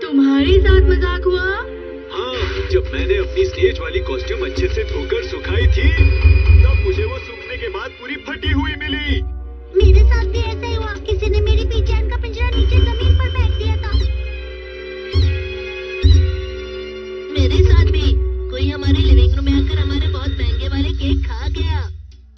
तुम्हारे साथ मजाक हुआ? हाँ, जब मैंने अपनी स्टेज वाली कॉस्ट्यूम अच्छे से धोकर सुखाई थी, तब मुझे वो सूखने के बाद पूरी फटी हुई मिली। मेरे साथ भी ऐसा ही हुआ। किसी ने मेरी पीचान का पिंजरा नीचे जमीन पर फेंक दिया था। मेरे साथ भी कोई हमारे लिविंग रूम में आकर हमारे बहुत महंगे वाले केक खा गया।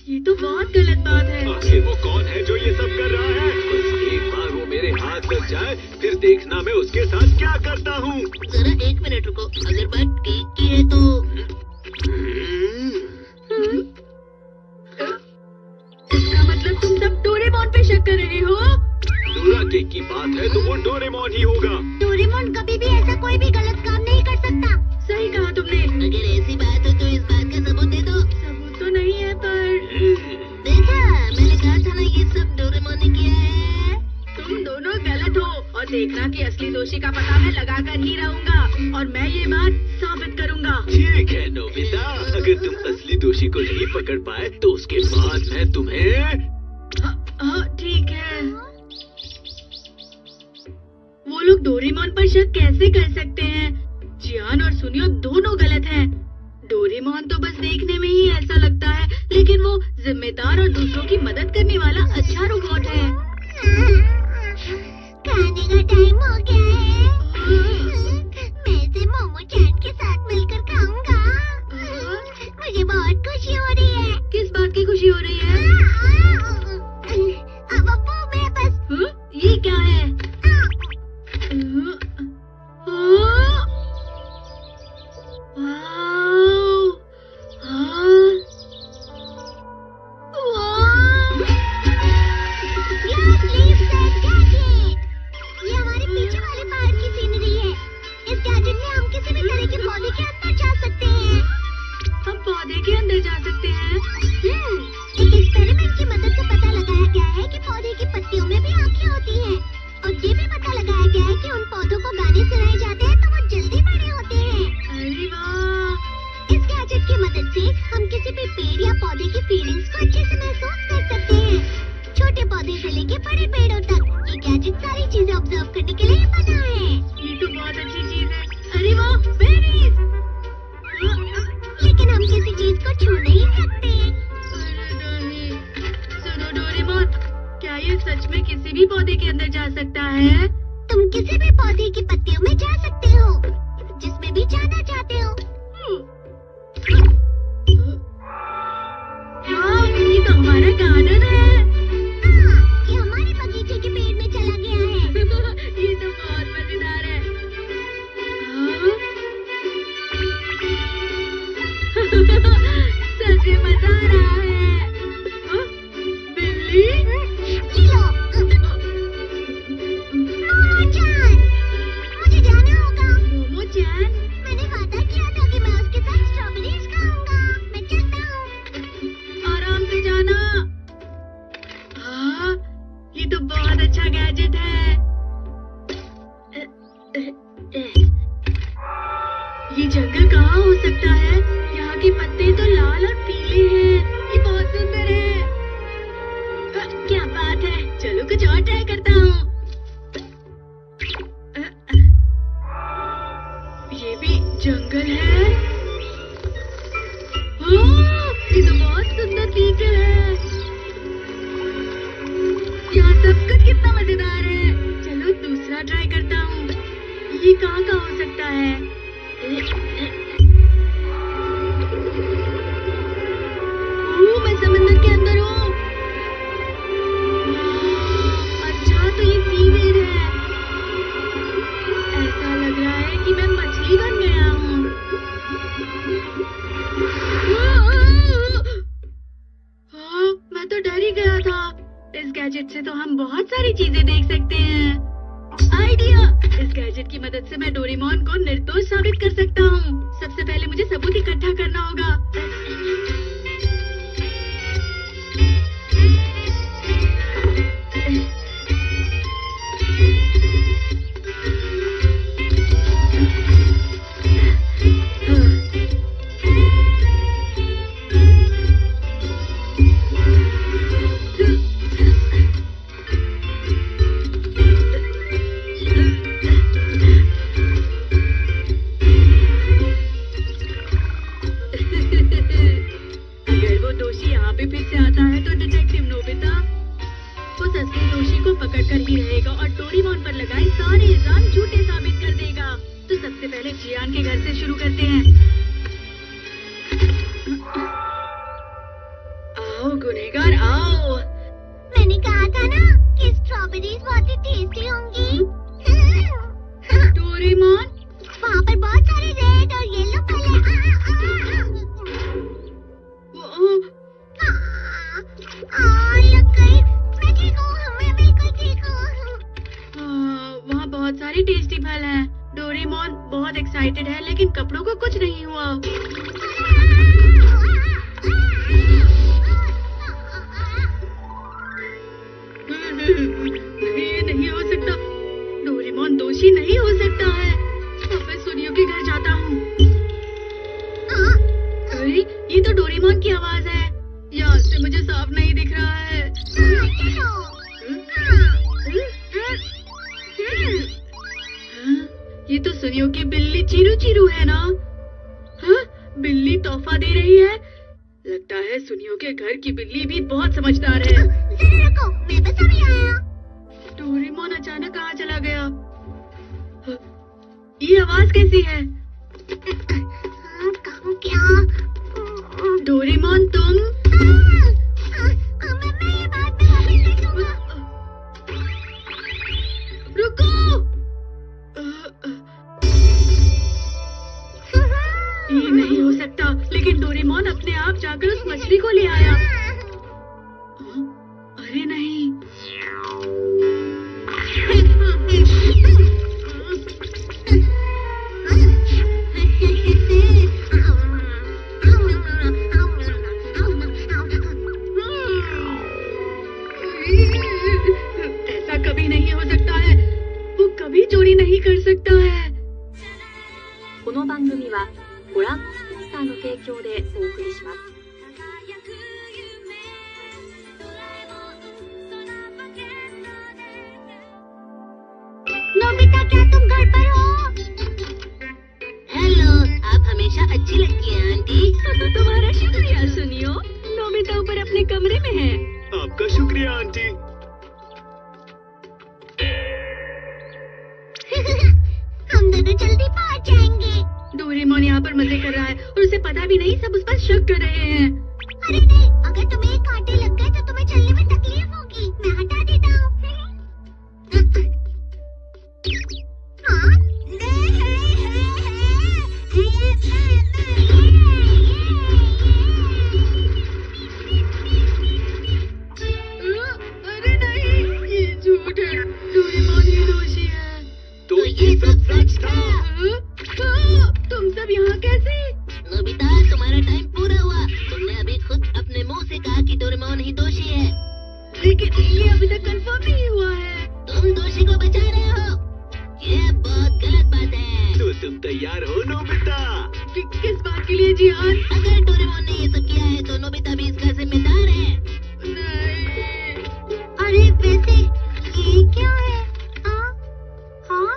ये तो बहुत गलत बात है। आखिर वो कौन है जो ये सब कर रहा है? बस एक बार वो मेरे हाथ लग जाए, फिर देखना मैं उसके साथ क्या करता हूँ। जरा 1 मिनट रुको, अगर बात केक की है तो इसका मतलब तुम सब डोरेमोन पे शक कर रहे हो? डोरा केक की बात है तो वो डोरेमोन ही होगा। डोरेमोन कभी भी ऐसा कोई भी गलत काम नहीं कर सकता। सही कहा तुमने। अगर ऐसी बात हो तो इस बात का सबूत दे दो। सबूत तो नहीं है पर देखा, मैंने कहा था ना ये सब डोरेमोन ने किया है। तुम दोनों गलत हो और देखना कि असली दोषी का पता मैं लगा कर ही रहूंगा और मैं ये बात साबित करूंगा। ठीक है नोबिता, अगर तुम असली दोषी को नहीं पकड़ पाए तो उसके बाद मैं तुम्हें। हाँ ठीक है। वो लोग डोरेमोन पर शक कैसे कर सकते हैं? जियान और सुनियो दोनों गलत हैं। डोरेमोन तो बस देखने में ही ऐसा लगता है, लेकिन वो जिम्मेदार और दूसरों की मदद करने वाला अच्छा रोबोट है। खाने का टाइम हो गया है। मैं इसे मोमो चैन के साथ मिलकर खाऊंगा। मुझे बहुत खुशी हो रही है। किस बात की खुशी हो रही है? अब वो मैं बस। ये क्या है? इल्जाम झूठे साबित कर देगा। तो सबसे पहले जियान के घर से शुरू करते हैं। आओ गुनहगार आओ। मैंने कहा था ना कि स्ट्रॉबेरीज बहुत ही टेस्टी होंगी। डोरेमोन, वहाँ पर बहुत सारे रेड और येलो फल हैं। लग गई। मैं ठीक हूँ, मैं बिल्कुल ठीक हूँ। वहाँ बहुत सारे टेस्टी फल हैं। डोरेमोन बहुत एक्साइटेड है लेकिन कपड़ों को कुछ नहीं हुआ। ये नहीं हो सकता। डोरेमोन दोषी नहीं हो सकता है। अब मैं सुनियो के घर जाता हूँ। अरे ये तो डोरेमोन की आवाज है। यहाँ से मुझे साफ नहीं दिख रहा है। ये तो सुनियो की बिल्ली चीरू चीरू है ना। हाँ, बिल्ली तोहफा दे रही है। लगता है सुनियो के घर की बिल्ली भी बहुत समझदार है। जरा रुको, मैं बस अभी आया। डोरेमोन अचानक कहाँ चला गया? ये आवाज कैसी है? कहूँ क्या? डोरेमोन तुम? मैं ये बात में वापस कर दूंगा। रुको। ये नहीं हो सकता। लेकिन डोरेमोन अपने आप जाकर उस मछली को ले आया। अरे नहीं। ऐसा कभी नहीं हो सकता है। वो कभी चोरी नहीं कर सकता है। この番組はご覧のスポンサーの提供でお送りします。 नोबिता, क्या तुम घर पर हो? हेलो, आप हमेशा अच्छी लगती हैं आंटी। तुम्हारा शुक्रिया सुनियो। नोबिता ऊपर अपने कमरे में है। आपका शुक्रिया आंटी। हम दोनों जल्दी पहुंच जाएंगे। डोरेमोन यहाँ पर मजे कर रहा है और उसे पता भी नहीं सब उस पर शक कर रहे हैं। अरे नहीं, अगर तुम्हें कांटे लग गए तो तुम्हें चलने में तकलीफ होगी। मैं हटा देता हूँ। अरे नहीं, ये झूठ है। डोरेमोन ही दोषी है। तो ये सब सच था। तुम सब यहाँ कैसे? नोबिता, तुम्हारा टाइम पूरा हुआ। तुमने अभी खुद अपने मुंह से कहा कि डोरेमोन ही दोषी है। लेकिन ये अभी तक कंफर्म नहीं हुआ है। तुम दोषी को बचा रहे हो। ये बहुत गलत बात है। तो तुम तैयार हो नोबिता? किस बात के लिए जियान? अगर डोरेमोन ने ये सब किया है तो नोबिता भी इसका जिम्मेदार है। नहीं। अरे वैसे ये क्या है? हाँ,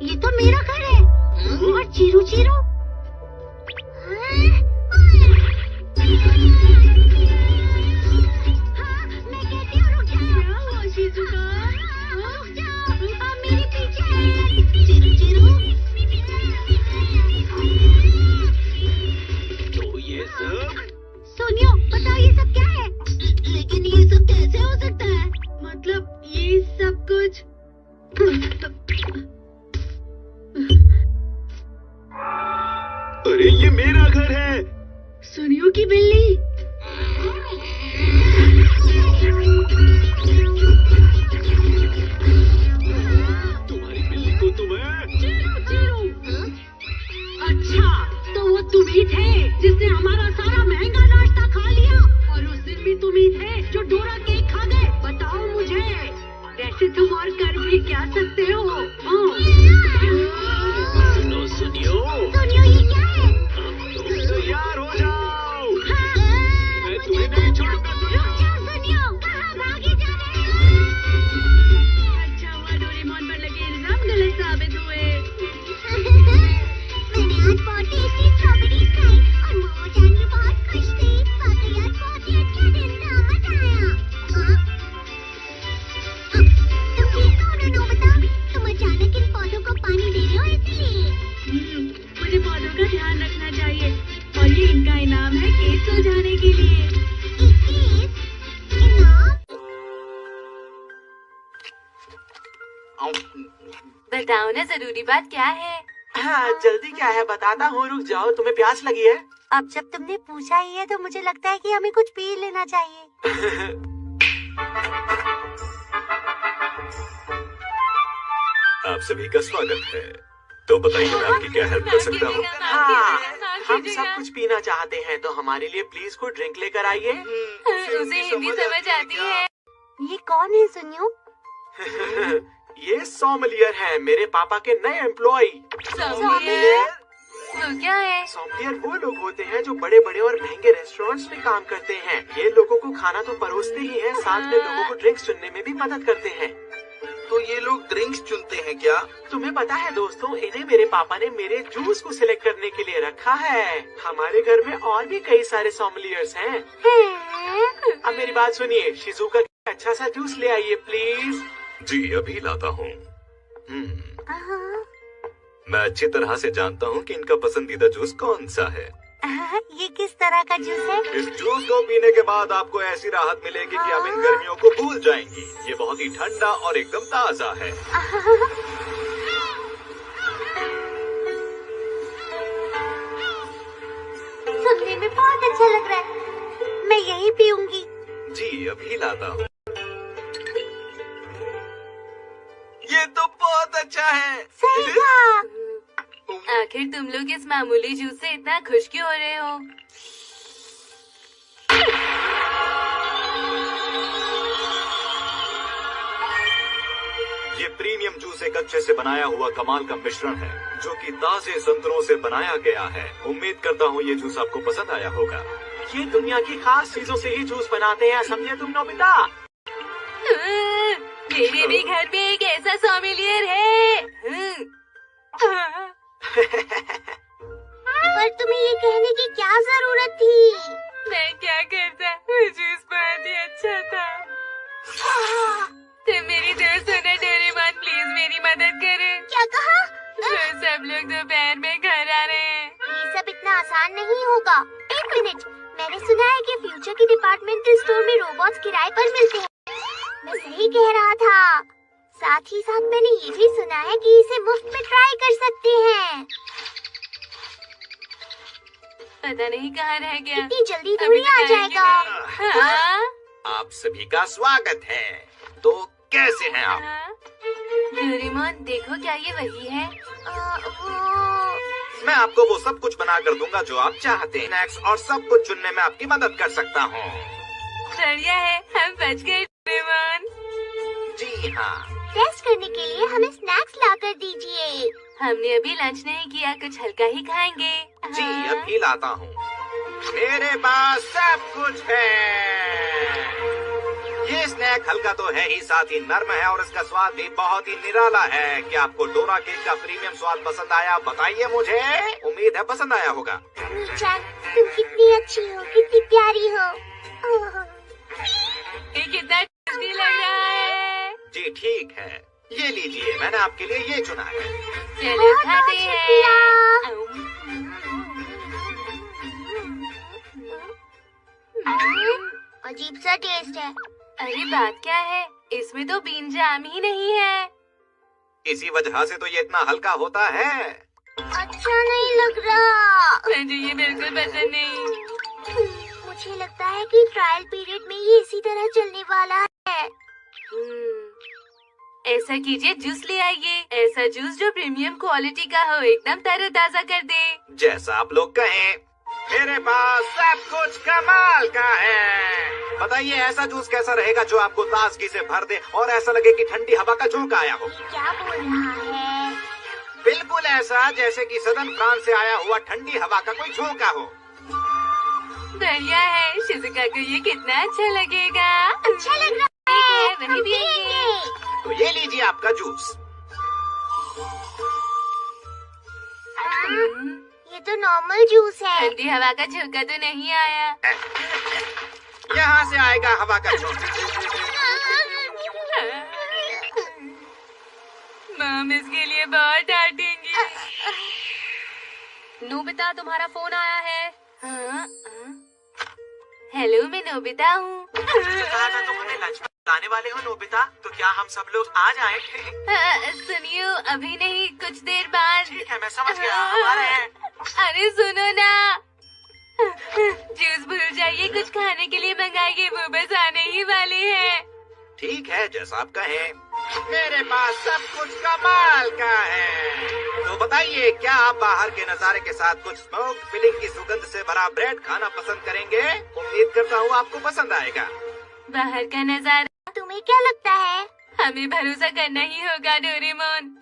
ये तो मेरा घर है। और चीरू चीरू? मैं कहती हूँ रुक जाओ। क्या हुआ शिजुका? रुक जाओ, मेरे पीछे। चिरू चिरू, तो ये सब? सोनियो, बताओ ये सब क्या है? लेकिन ये सब कैसे हो सकता है? मतलब ये सब कुछ बताओ ना, जरूरी बात क्या है? हाँ, जल्दी क्या है बताता हूँ, रुक जाओ, तुम्हें प्यास लगी है? अब जब तुमने पूछा ही है तो मुझे लगता है कि हमें कुछ पी लेना चाहिए। आप सभी का स्वागत है। तो बताइए मैं आपकी क्या हेल्प कर सकता हूँ? हाँ, हम सब कुछ पीना चाहते हैं तो हमारे लिए प्लीज कोई ड्रिंक लेकर आइए। उसे हिंदी समझ आती है। ये कौन है सुनियो? ये सोमलियर है, मेरे पापा के नए एम्प्लॉय। सोमलियर? वो क्या है? सोमलियर वो लोग होते हैं जो बड़े बड़े और महंगे रेस्टोरेंट्स में काम करते हैं। ये लोगों को खाना तो परोसते ही हैं, साथ में लोगों को ड्रिंक्स चुनने में भी मदद करते हैं। तो ये लोग ड्रिंक्स चुनते हैं क्या? तुम्हें पता है दोस्तों, इन्हें मेरे पापा ने मेरे जूस को सिलेक्ट करने के लिए रखा है। हमारे घर में और भी कई सारे सोमलियर्स हैं। अब मेरी बात सुनिए, शिजुका अच्छा सा जूस ले आइए प्लीज। जी अभी लाता हूँ। मैं अच्छी तरह से जानता हूँ कि इनका पसंदीदा जूस कौन सा है। ये किस तरह का जूस है? इस जूस को पीने के बाद आपको ऐसी राहत मिलेगी कि आप इन गर्मियों को भूल जाएंगी। ये बहुत ही ठंडा और एकदम ताज़ा है। सुनने में बहुत अच्छा लग रहा है, मैं यही पीऊंगी। जी अभी लाता हूँ। ये तो बहुत अच्छा है। सही कहा। आखिर तुम लोग इस मामूली जूस से इतना खुश क्यों हो रहे हो? ये प्रीमियम जूस एक अच्छे से बनाया हुआ कमाल का मिश्रण है जो कि ताजे संतरों से बनाया गया है। उम्मीद करता हूँ ये जूस आपको पसंद आया होगा। ये दुनिया की खास चीजों से ही जूस बनाते हैं, समझे तुम नोबिता? मेरे भी घर में एक ऐसा सोमलियर है। पर तुम्हें ये कहने की क्या जरूरत थी? मैं क्या करता, वो जूस बहुत ही अच्छा था। तुम मेरी दोस्त हो ना डोरेमोन, प्लीज मेरी मदद करो। क्या कहा? तो सब लोग दोपहर में घर आ रहे हैं। ये सब इतना आसान नहीं होगा। एक मिनट, मैंने सुना है कि फ्यूचर के डिपार्टमेंटल स्टोर में रोबोट्स किराए पर मिलते हैं। मैं सही कह रहा था। साथ ही साथ मैंने ये भी सुना है कि इसे मुफ्त में ट्राई कर सकते हैं। पता नहीं कहाँ रह गया। इतनी जल्दी थोड़ी आ जाएगा। हाँ? आप सभी का स्वागत है। तो कैसे हैं आप? डोरेमोन देखो, क्या ये वही है? मैं आपको वो सब कुछ बना कर दूंगा जो आप चाहते हैं। स्नैक्स और सब कुछ चुनने में आपकी मदद कर सकता हूँ। बढ़िया है, हम बच गए डोरेमोन। जी हाँ। टेस्ट करने के लिए हमें स्नैक्स ला कर दीजिए। हमने अभी लंच नहीं किया, कुछ हल्का ही खाएंगे। जी हाँ? अभी लाता हूँ। मेरे पास सब कुछ है। ये स्नैक हल्का तो है ही, साथ ही नर्म है और इसका स्वाद भी बहुत ही निराला है। क्या आपको डोरा केक का प्रीमियम स्वाद पसंद आया? बताइए मुझे। उम्मीद है पसंद आया होगा। मीचान, तुम कितनी अच्छी हो, कितनी प्यारी हो। ये कितना टेस्टी लग रहा है। जी ठीक है, ये लीजिए, मैंने आपके लिए ये चुना है। चलो खाते हैं। अजीब सा टेस्ट है। अरे बात क्या है, इसमें तो बीन जैम ही नहीं है। इसी वजह से तो ये इतना हल्का होता है। अच्छा नहीं लग रहा। मुझे ये बिल्कुल पसंद नहीं। मुझे लगता है कि ट्रायल पीरियड में ये इसी तरह चलने वाला है। ऐसा कीजिए, जूस ले आइए। ऐसा जूस जो प्रीमियम क्वालिटी का हो, एकदम तरोताजा कर दे। जैसा आप लोग कहें। मेरे पास सब कुछ कमाल का है। बताइए ऐसा जूस कैसा रहेगा जो आपको ताजगी से भर दे और ऐसा लगे कि ठंडी हवा का झोंका आया हो। ये क्या बोल रहा है? बिल्कुल ऐसा जैसे कि सदन फ्रांस से आया हुआ ठंडी हवा का कोई झोंका हो। बढ़िया है, शिजुका को ये कितना अच्छा लगेगा। अच्छा लग रहा है, वही हम पिएंगे। पिएंगे। तो ये लीजिए आपका जूस। ये तो नॉर्मल जूस है। ठंडी हवा का झोंका तो नहीं आया। यहाँ से आएगा हवा का झोंका। मॉम इसके लिए बहुत डांटेंगी। नोबिता, तुम्हारा फोन आया है। हाँ? हेलो, मैं नोबिता हूँ। कहा था तुम हमें लंच लाने वाले हो नोबिता, तो क्या हम सब लोग आ जाएं? सुनियो, अभी नहीं, कुछ देर बाद। ठीक है, मैं समझ गया, हम आ रहे हैं। अरे सुनो ना, जूस भूल जाइए, कुछ खाने के लिए मंगाइए, वो बस आने ही वाले हैं। ठीक है, जैसा आप कहें। मेरे पास सब कुछ कमाल का है। तो बताइए, क्या आप बाहर के नजारे के साथ कुछ स्मोक फिलिंग की सुगंध से भरा ब्रेड खाना पसंद करेंगे? उम्मीद करता हूँ आपको पसंद आएगा। बाहर का नजारा, तुम्हें क्या लगता है? हमें भरोसा करना ही होगा डोरेमोन।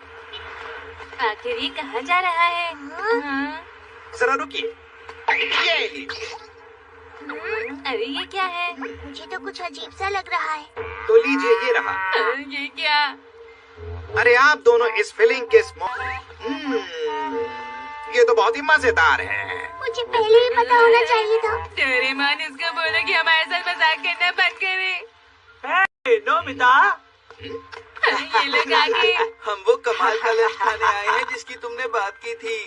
आखिर ये कहाँ जा रहा है? हाँ? जरा रुकिए, ये लीजिए। अरे ये क्या है? मुझे तो कुछ अजीब सा लग रहा है। तो लीजिए, ये रहा। ये क्या? अरे आप दोनों इस फिलिंग के स्मोक, ये तो बहुत ही मजेदार है। मुझे पहले ही पता होना चाहिए था। डोरेमोन, इसको बोलो कि हमारे साथ मजाक करना बंद करे। नोबिता, ये लोग आगे। हम वो कमाल का लंच खाने आए हैं जिसकी तुमने बात की थी।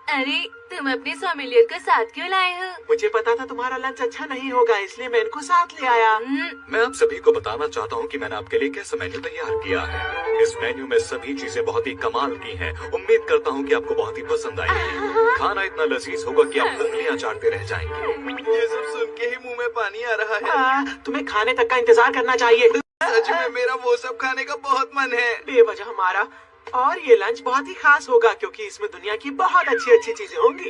अरे तुम अपने सोमेलियर को साथ क्यों लाए हो? मुझे पता था तुम्हारा लंच अच्छा नहीं होगा, इसलिए मैं इनको साथ ले आया। मैं आप सभी को बताना चाहता हूँ कि मैंने आपके लिए कैसा मेन्यू तैयार किया है। इस मेन्यू में सभी चीजें बहुत ही कमाल की हैं। उम्मीद करता हूँ कि आपको बहुत ही पसंद आएगी। खाना इतना लजीज होगा कि आप उंगलियां चाटते रह जाएंगे। ये सब सुन के ही मुंह में पानी आ रहा है। तुम्हें खाने तक का इंतजार करना चाहिए। सच में मेरा वो सब खाने का बहुत मन है। बेवजह हमारा। और ये लंच बहुत ही खास होगा क्योंकि इसमें दुनिया की बहुत अच्छी अच्छी चीजें होंगी।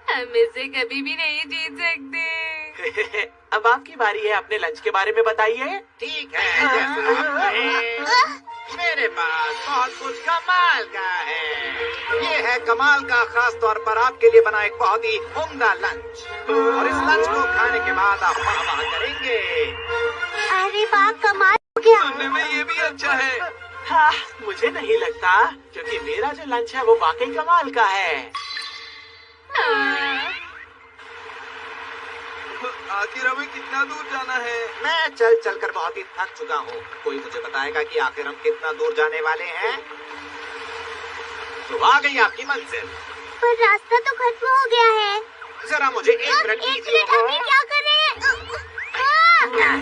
हम इससे कभी भी नहीं जीत सकते। अब आपकी बारी है, अपने लंच के बारे में बताइए। ठीक है, जैसा आप कहें। मेरे पास बहुत कुछ कमाल का है। ये है कमाल का, खास तौर पर आपके लिए बना एक बहुत ही उम्दा लंच। और इस लंच को खाने के बाद आप वाह वाह करेंगे। अरे वाह, कमाल हो गया। सुनने में ये भी अच्छा है। हाँ, मुझे नहीं लगता, क्योंकि मेरा जो लंच है वो वाकई कमाल का है। आखिर हमें कितना दूर जाना है? मैं चल चल कर बहुत ही थक चुका हूँ। कोई मुझे बताएगा कि आखिर हम कितना दूर जाने वाले हैं? तो आ गई आपकी मंजिल। पर रास्ता तो खत्म हो गया है। जरा मुझे एक मिनट एक दीजिए। मिनट, हम ये क्या कर रहे हैं?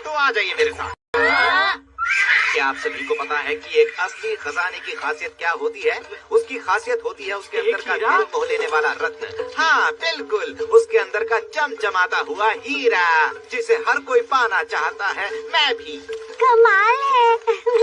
तो आ जाइए मेरे साथ। क्या आप सभी को पता है कि एक असली खजाने की खासियत क्या होती है? उसकी खासियत होती है उसके अंदर का दिल मोह लेने वाला रत्न। हाँ बिल्कुल, उसके अंदर का चमचमाता हुआ हीरा, जिसे हर कोई पाना चाहता है, मैं भी। कमाल है।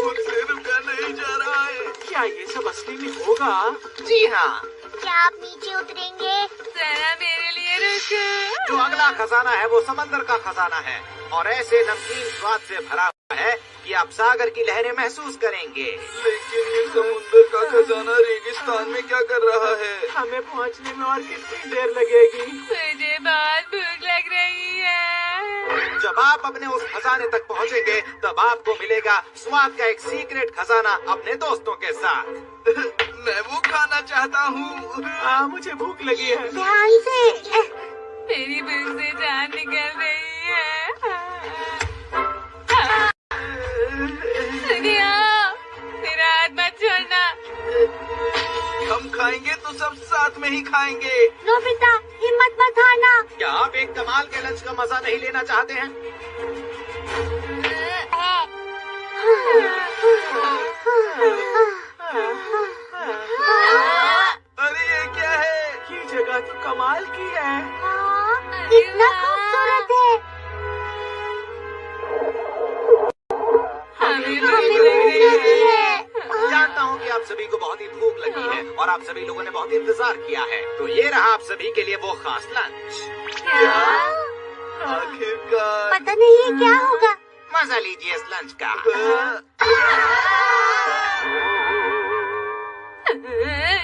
मुझसे रुका नहीं जा रहा है। क्या ये सब असली में होगा? जी हाँ। क्या आप नीचे उतरेंगे? जरा मेरे लिए रुको। जो अगला खजाना है वो समंदर का खजाना है और ऐसे नमकीन स्वाद से भरा हुआ है कि आप सागर की लहरें महसूस करेंगे। लेकिन ये समुद्र का खजाना रेगिस्तान में क्या कर रहा है? हमें पहुंचने में और कितनी देर लगेगी? मुझे बहुत भूख लग रही है। जब आप अपने उस खजाने तक पहुंचेंगे तब आपको मिलेगा स्वाद का एक सीक्रेट खजाना अपने दोस्तों के साथ। मैं वो खाना चाहता हूँ। मुझे भूख लगी है। ध्यान से। मेरी भूख से जान निकल रही है। सुनियो, मेरा हाथ मत छोड़ना। हम खाएंगे तो सब साथ में ही खाएंगे। नोबिता, हिम्मत मत हारना। क्या आप एक कमाल के लंच का मजा नहीं लेना चाहते हैं? अरे ये क्या है? ये जगह तो कमाल की है। कितना खूबसूरत है। हमें हमें भूख भूख लगी है। जानता हूँ कि आप सभी को बहुत ही भूख लगी है और आप सभी लोगों ने बहुत इंतजार किया है, तो ये रहा आप सभी के लिए वो खास लंच। आखिरकार। पता नहीं ये क्या होगा। मजा लीजिए इस लंच का।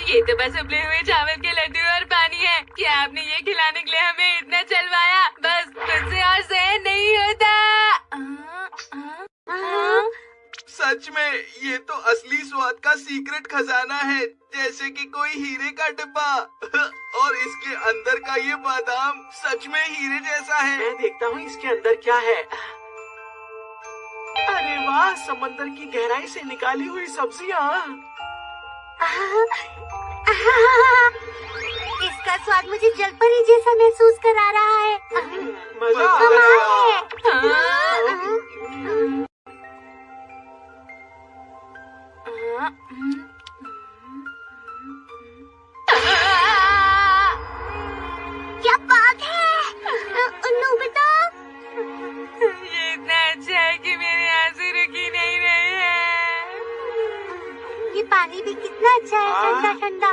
ये तो बस उबले हुए चावल के लड्डू और पानी है। क्या आपने ये खिलाने के लिए हमें इतना चलवाया? बस मुझसे और सहन नहीं होता। सच में ये तो असली स्वाद का सीक्रेट खजाना है, जैसे कि कोई हीरे का डिब्बा। और इसके अंदर का ये बादाम सच में हीरे जैसा है। मैं देखता हूँ इसके अंदर क्या है। अरे वाह, समंदर की गहराई से निकाली हुई सब्जियाँ। इसका स्वाद मुझे जलपरी जैसा महसूस करा रहा है। मजा आ कमाल गया। है। जाए ठंडा ठंडा।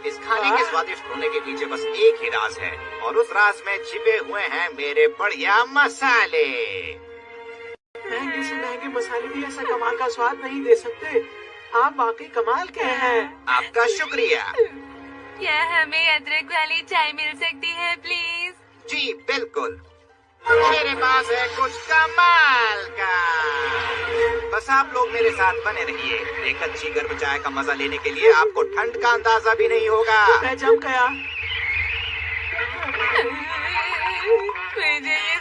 इस खाने के स्वादिष्ट होने के पीछे बस एक ही राज है और उस राज में छिपे हुए हैं मेरे बढ़िया मसाले। महंगे से महंगे मसाले भी ऐसा कमाल का स्वाद नहीं दे सकते। आप वाकई कमाल के हैं। आपका शुक्रिया। क्या हमें अदरक वाली चाय मिल सकती है प्लीज? जी बिल्कुल, मेरे पास है कुछ कमाल का। बस आप लोग मेरे साथ बने रहिए। एक अच्छी गर्म चाय का मजा लेने के लिए आपको ठंड का अंदाजा भी नहीं होगा। मैं जम गया। मुझे ये